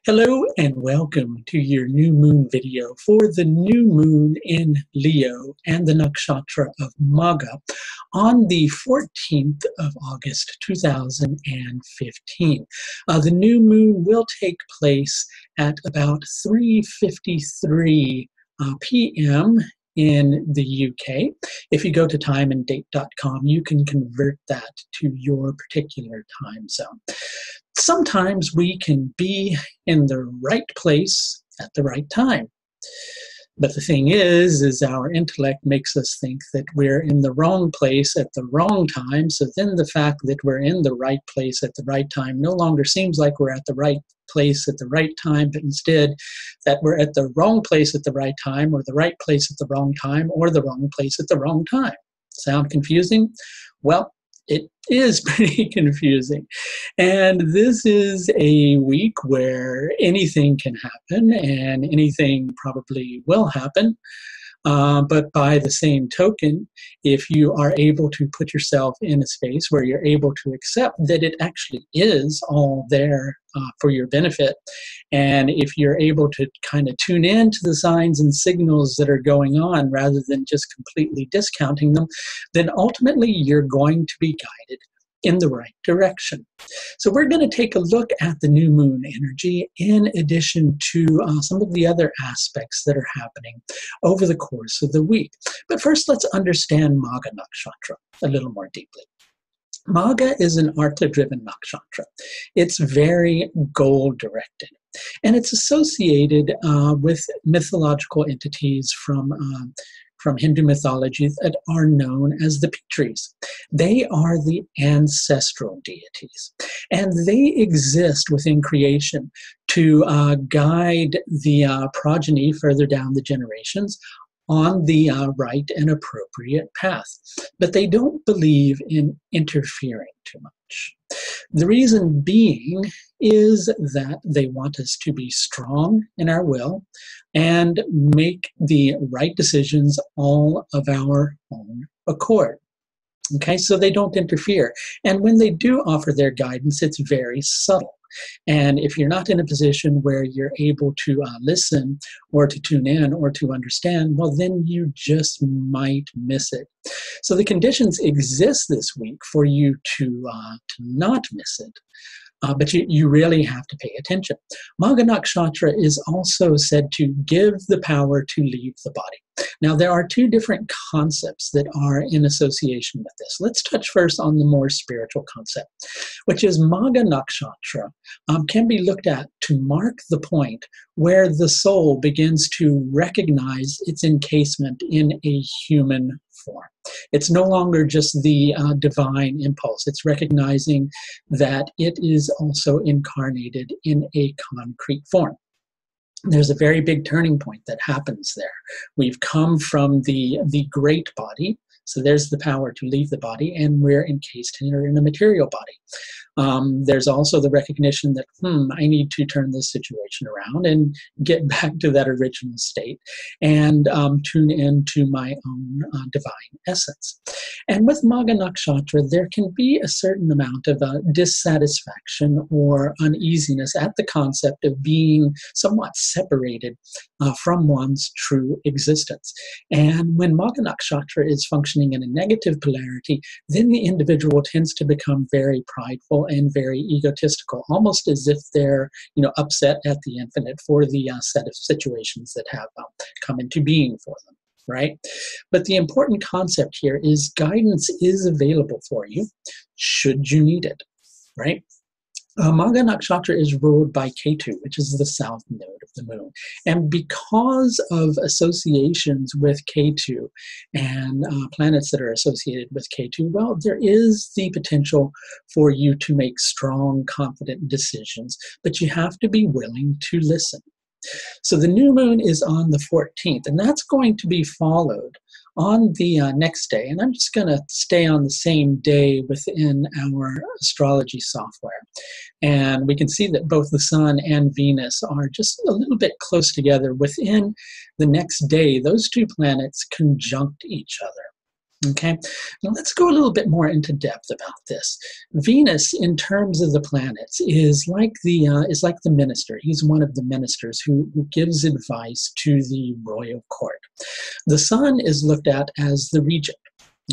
Hello and welcome to your new moon video for the new moon in Leo and the nakshatra of Magha on the 14th of August 2015. The new moon will take place at about 3:53 p.m. in the UK. If you go to timeanddate.com, you can convert that to your particular time zone. Sometimes we can be in the right place at the right time. But the thing is our intellect makes us think that we're in the wrong place at the wrong time. So then the fact that we're in the right place at the right time no longer seems like we're at the right place at the right time, but instead that we're at the wrong place at the right time, or the right place at the wrong time, or the wrong place at the wrong time. Sound confusing? Well, it is pretty confusing. And this is a week where anything can happen and anything probably will happen. But by the same token, if you are able to put yourself in a space where you're able to accept that it actually is all there for your benefit, and if you're able to kind of tune in to the signs and signals that are going on rather than just completely discounting them, then ultimately you're going to be guided in the right direction. So we're going to take a look at the new moon energy in addition to some of the other aspects that are happening over the course of the week. But first, let's understand Magha Nakshatra a little more deeply. Magha is an artha-driven nakshatra. It's very goal-directed, and it's associated with mythological entities from Hindu mythology that are known as the Pitris. They are the ancestral deities, and they exist within creation to guide the progeny further down the generations on the right and appropriate path. But they don't believe in interfering too much. The reason being is that they want us to be strong in our will and make the right decisions all of our own accord. Okay, so they don't interfere. And when they do offer their guidance, it's very subtle. And if you're not in a position where you're able to listen or to tune in or to understand, well, then you just might miss it. So the conditions exist this week for you to not miss it. But you really have to pay attention. Magha Nakshatra is also said to give the power to leave the body. Now, there are two different concepts that are in association with this. Let's touch first on the more spiritual concept, which is Magha Nakshatra can be looked at to mark the point where the soul begins to recognize its encasement in a human form. It's no longer just the divine impulse. It's recognizing that it is also incarnated in a concrete form. There's a very big turning point that happens there. We've come from the great body, so there's the power to leave the body, and we're encased in a material body. There's also the recognition that, I need to turn this situation around and get back to that original state and tune into my own divine essence. And with Magha Nakshatra, there can be a certain amount of dissatisfaction or uneasiness at the concept of being somewhat separated from one's true existence. And when Magha Nakshatra is functioning in a negative polarity, then the individual tends to become very prideful and very egotistical, almost as if they're, upset at the infinite for the set of situations that have come into being for them, right? But the important concept here is guidance is available for you should you need it, right? Magha Nakshatra is ruled by Ketu, which is the south node of the moon. And because of associations with Ketu and planets that are associated with Ketu, well, there is the potential for you to make strong, confident decisions, but you have to be willing to listen. So the new moon is on the 14th, and that's going to be followed on the next day. And I'm just going to stay on the same day within our astrology software. And we can see that both the Sun and Venus are just a little bit close together. Within the next day, those two planets conjunct each other. Okay, now let's go a little bit more into depth about this. Venus, in terms of the planets, is like the minister. He's one of the ministers who gives advice to the royal court. The sun is looked at as the regent.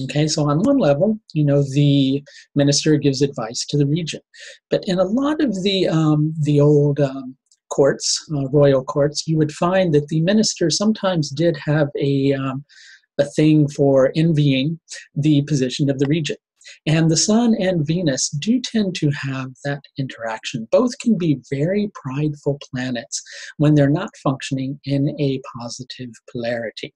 Okay, so on one level, the minister gives advice to the regent, but in a lot of the old courts, royal courts, you would find that the minister sometimes did have a thing for envying the position of the regent. And the Sun and Venus do tend to have that interaction. Both can be very prideful planets when they're not functioning in a positive polarity.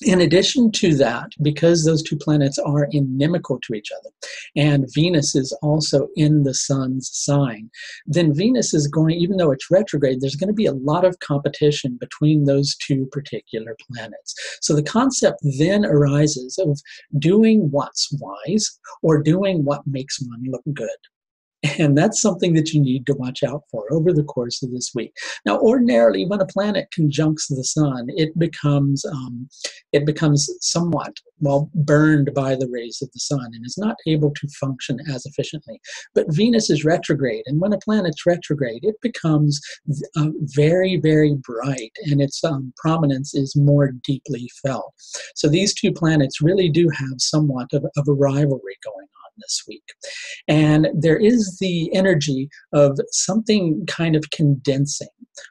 In addition to that, because those two planets are inimical to each other, and Venus is also in the Sun's sign, then Venus is going, even though it's retrograde, there's going to be a lot of competition between those two particular planets. So the concept then arises of doing what's wise or doing what makes one look good. And that's something that you need to watch out for over the course of this week. Now, ordinarily, when a planet conjuncts the sun, it becomes somewhat, burned by the rays of the sun and is not able to function as efficiently. But Venus is retrograde, and when a planet's retrograde, it becomes very, very bright, and its prominence is more deeply felt. So these two planets really do have somewhat of a rivalry going on this week. And there is the energy of something kind of condensing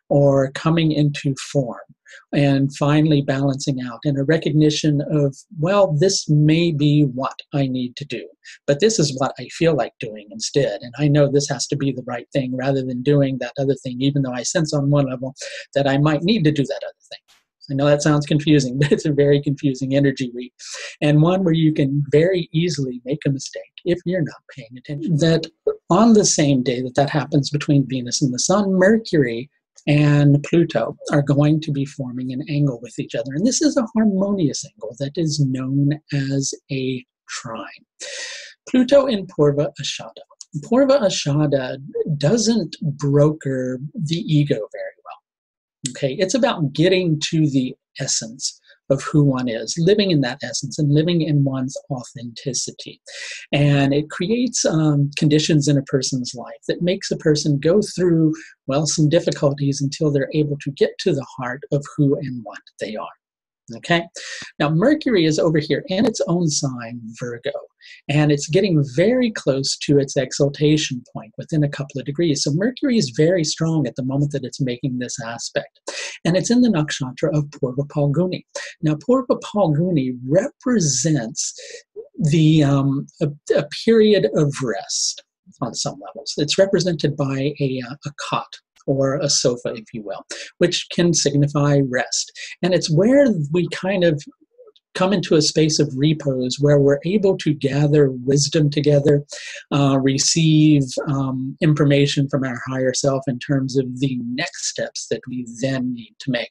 or coming into form and finally balancing out, and a recognition of, well, this may be what I need to do, but this is what I feel like doing instead. And I know this has to be the right thing rather than doing that other thing, even though I sense on one level that I might need to do that other thing. I know that sounds confusing, but it's a very confusing energy week, and one where you can very easily make a mistake if you're not paying attention. That on the same day that happens between Venus and the Sun, Mercury and Pluto are going to be forming an angle with each other, and this is a harmonious angle that is known as a trine. Pluto in Purva Ashadha. Purva Ashadha doesn't broker the ego very well. Okay, it's about getting to the essence of who one is, living in that essence and living in one's authenticity. And it creates conditions in a person's life that makes a person go through, some difficulties until they're able to get to the heart of who and what they are. Okay, now Mercury is over here in its own sign, Virgo, and it's getting very close to its exaltation point within a couple of degrees. So Mercury is very strong at the moment that it's making this aspect, and it's in the nakshatra of Purva Palguni. Now Purva Palguni represents the a period of rest on some levels. It's represented by a cot, or a sofa, if you will, which can signify rest. And it's where we kind of come into a space of repose where we're able to gather wisdom together, receive information from our higher self in terms of the next steps that we then need to make.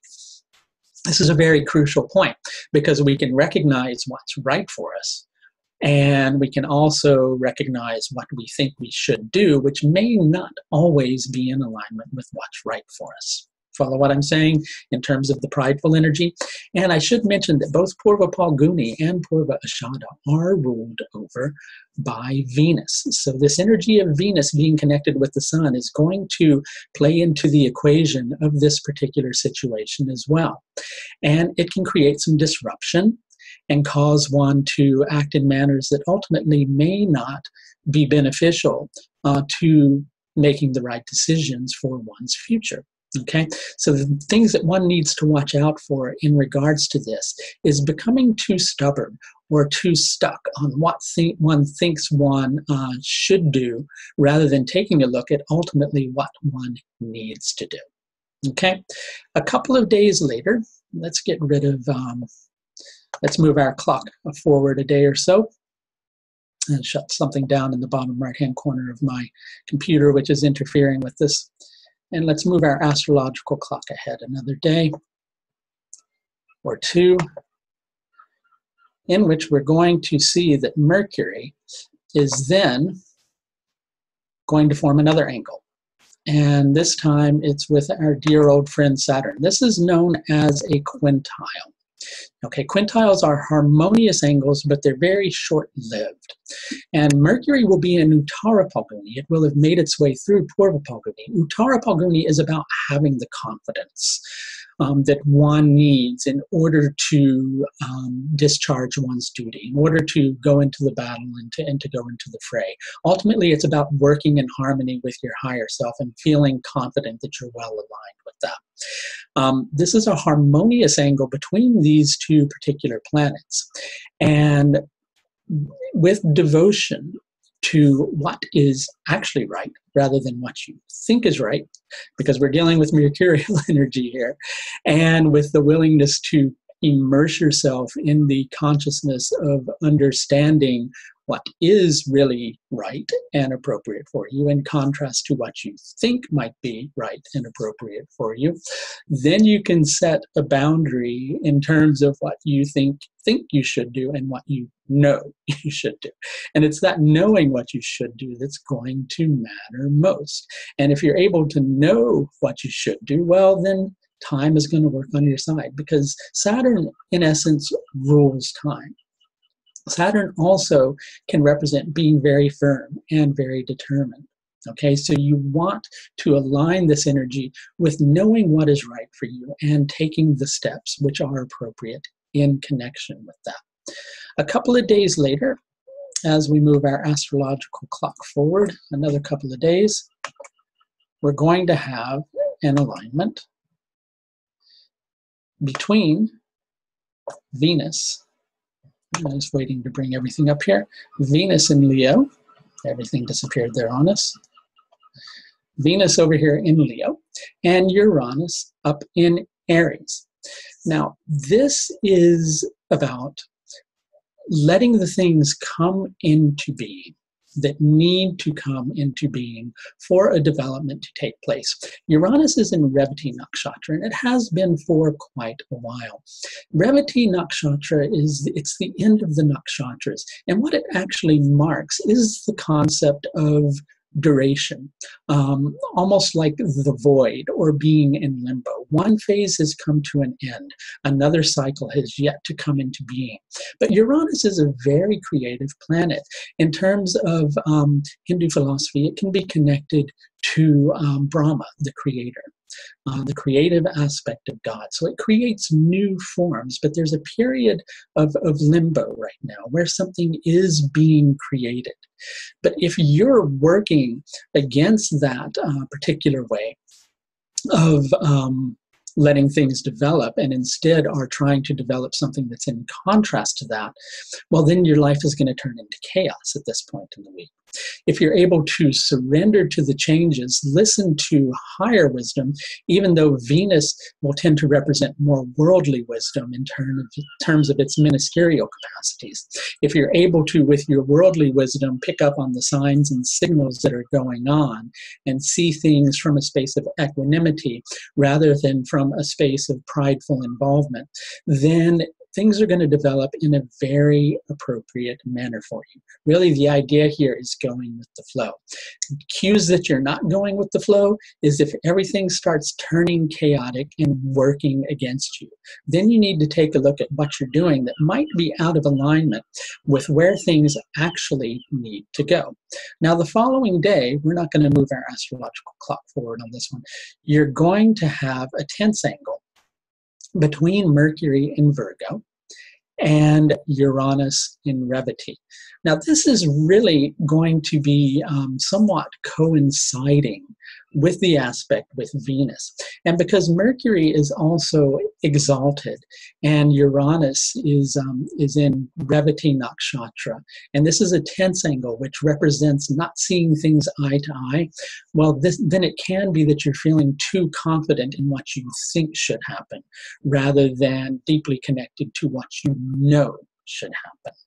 This is a very crucial point because we can recognize what's right for us, and we can also recognize what we think we should do, which may not always be in alignment with what's right for us. Follow what I'm saying in terms of the prideful energy? And I should mention that both Purva Palguni and Purva Ashadha are ruled over by Venus. So this energy of Venus being connected with the Sun is going to play into the equation of this particular situation as well. And it can create some disruption and cause one to act in manners that ultimately may not be beneficial to making the right decisions for one's future. Okay, so the things that one needs to watch out for in regards to this is becoming too stubborn or too stuck on what one thinks one should do, rather than taking a look at ultimately what one needs to do. Okay, a couple of days later, let's get rid of let's move our clock forward a day or so and shut something down in the bottom right-hand corner of my computer, which is interfering with this. And let's move our astrological clock ahead another day or two, in which we're going to see that Mercury is then going to form another angle. And this time it's with our dear old friend Saturn. This is known as a quintile. Okay, quintiles are harmonious angles, but they're very short-lived. And Mercury will be in Uttara Phalguni. It will have made its way through Purva Phalguni. Uttara Phalguni is about having the confidence that one needs in order to discharge one's duty, in order to go into the battle and to go into the fray. Ultimately, it's about working in harmony with your higher self and feeling confident that you're well aligned with that. This is a harmonious angle between these two particular planets. And with devotion to what is actually right rather than what you think is right, because we're dealing with mercurial energy here, and with the willingness to immerse yourself in the consciousness of understanding what is really right and appropriate for you in contrast to what you think might be right and appropriate for you, then you can set a boundary in terms of what you think you should do and what you know you should do. And it's that knowing what you should do that's going to matter most. And if you're able to know what you should do, well, then time is going to work on your side, because Saturn, in essence, rules time. Saturn also can represent being very firm and very determined. Okay, so you want to align this energy with knowing what is right for you and taking the steps which are appropriate in connection with that. A couple of days later, as we move our astrological clock forward another couple of days, we're going to have an alignment between Venus, I'm just waiting to bring everything up here, Venus in Leo, everything disappeared there on us, Venus over here in Leo, and Uranus up in Aries. Now, this is about letting the things come into being that need to come into being for a development to take place. Uranus is in Revati Nakshatra, and it has been for quite a while. Revati Nakshatra it's the end of the nakshatras, and what it actually marks is the concept of duration, almost like the void or being in limbo. One phase has come to an end. Another cycle has yet to come into being. But Uranus is a very creative planet. In terms of Hindu philosophy, it can be connected to Brahma, the creator, the creative aspect of God. So it creates new forms, but there's a period of limbo right now where something is being created. But if you're working against that particular way of letting things develop and instead are trying to develop something that's in contrast to that, well, then your life is going to turn into chaos at this point in the week. If you're able to surrender to the changes, listen to higher wisdom, even though Venus will tend to represent more worldly wisdom in terms of its ministerial capacities. If you're able to, with your worldly wisdom, pick up on the signs and signals that are going on and see things from a space of equanimity rather than from a space of prideful involvement, then things are going to develop in a very appropriate manner for you. Really, the idea here is going with the flow. Cues that you're not going with the flow is if everything starts turning chaotic and working against you. Then you need to take a look at what you're doing that might be out of alignment with where things actually need to go. Now, the following day, we're not going to move our astrological clock forward on this one. You're going to have a tense angle between Mercury in Virgo and Uranus in Revati. Now, this is really going to be somewhat coinciding with the aspect with Venus. And because Mercury is also exalted and Uranus is in Revati Nakshatra, and this is a tense angle which represents not seeing things eye to eye, well, then it can be that you're feeling too confident in what you think should happen rather than deeply connected to what you know should happen.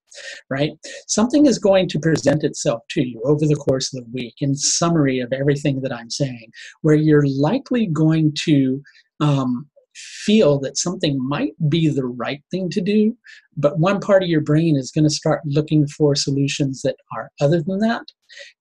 Right? Something is going to present itself to you over the course of the week in summary of everything that I'm saying, where you're likely going to feel that something might be the right thing to do, but one part of your brain is going to start looking for solutions that are other than that,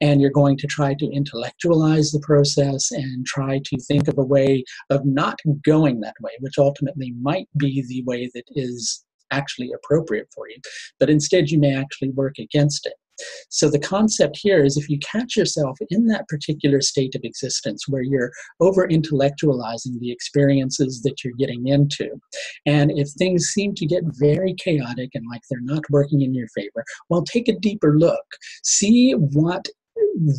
and you're going to try to intellectualize the process and try to think of a way of not going that way, which ultimately might be the way that is actually appropriate for you, but instead you may actually work against it. So the concept here is if you catch yourself in that particular state of existence where you're over-intellectualizing the experiences that you're getting into, and if things seem to get very chaotic and like they're not working in your favor, well, take a deeper look. See what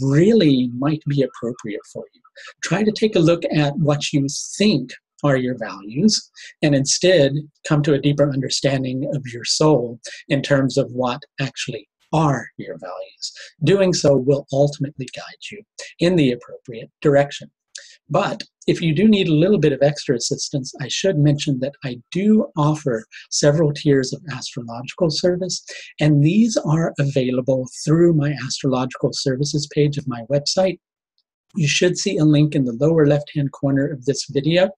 really might be appropriate for you. Try to take a look at what you think are your values, and instead come to a deeper understanding of your soul in terms of what actually are your values. Doing so will ultimately guide you in the appropriate direction. But if you do need a little bit of extra assistance, I should mention that I do offer several tiers of astrological service, and these are available through my astrological services page of my website. You should see a link in the lower left-hand corner of this video.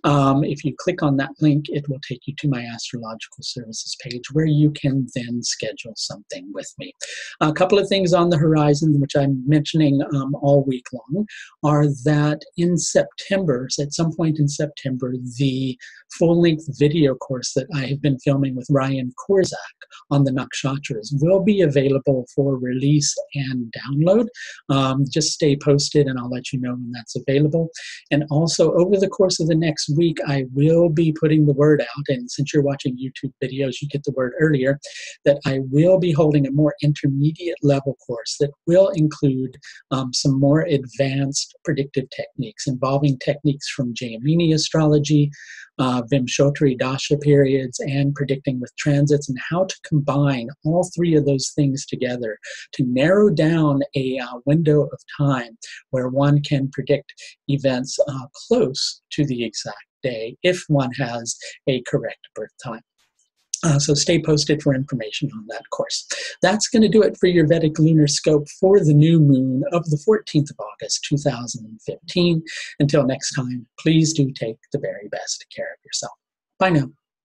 If you click on that link, it will take you to my astrological services page where you can then schedule something with me. A couple of things on the horizon, which I'm mentioning all week long, are that in September, so at some point in September, the full-length video course that I have been filming with Ryan Korzak on the nakshatras will be available for release and download. Just stay posted and I'll let you know when that's available. And also over the course of the next week, I will be putting the word out, and since you're watching YouTube videos, you get the word earlier, that I will be holding a more intermediate level course that will include some more advanced predictive techniques involving techniques from Jayamini astrology, Vimshotri dasha periods, and predicting with transits, and how to combine all three of those things together to narrow down a window of time where one can predict events close to the exact day if one has a correct birth time. So stay posted for information on that course. That's going to do it for your Vedic lunar scope for the new moon of the 14th of August, 2015. Until next time, please do take the very best care of yourself. Bye now.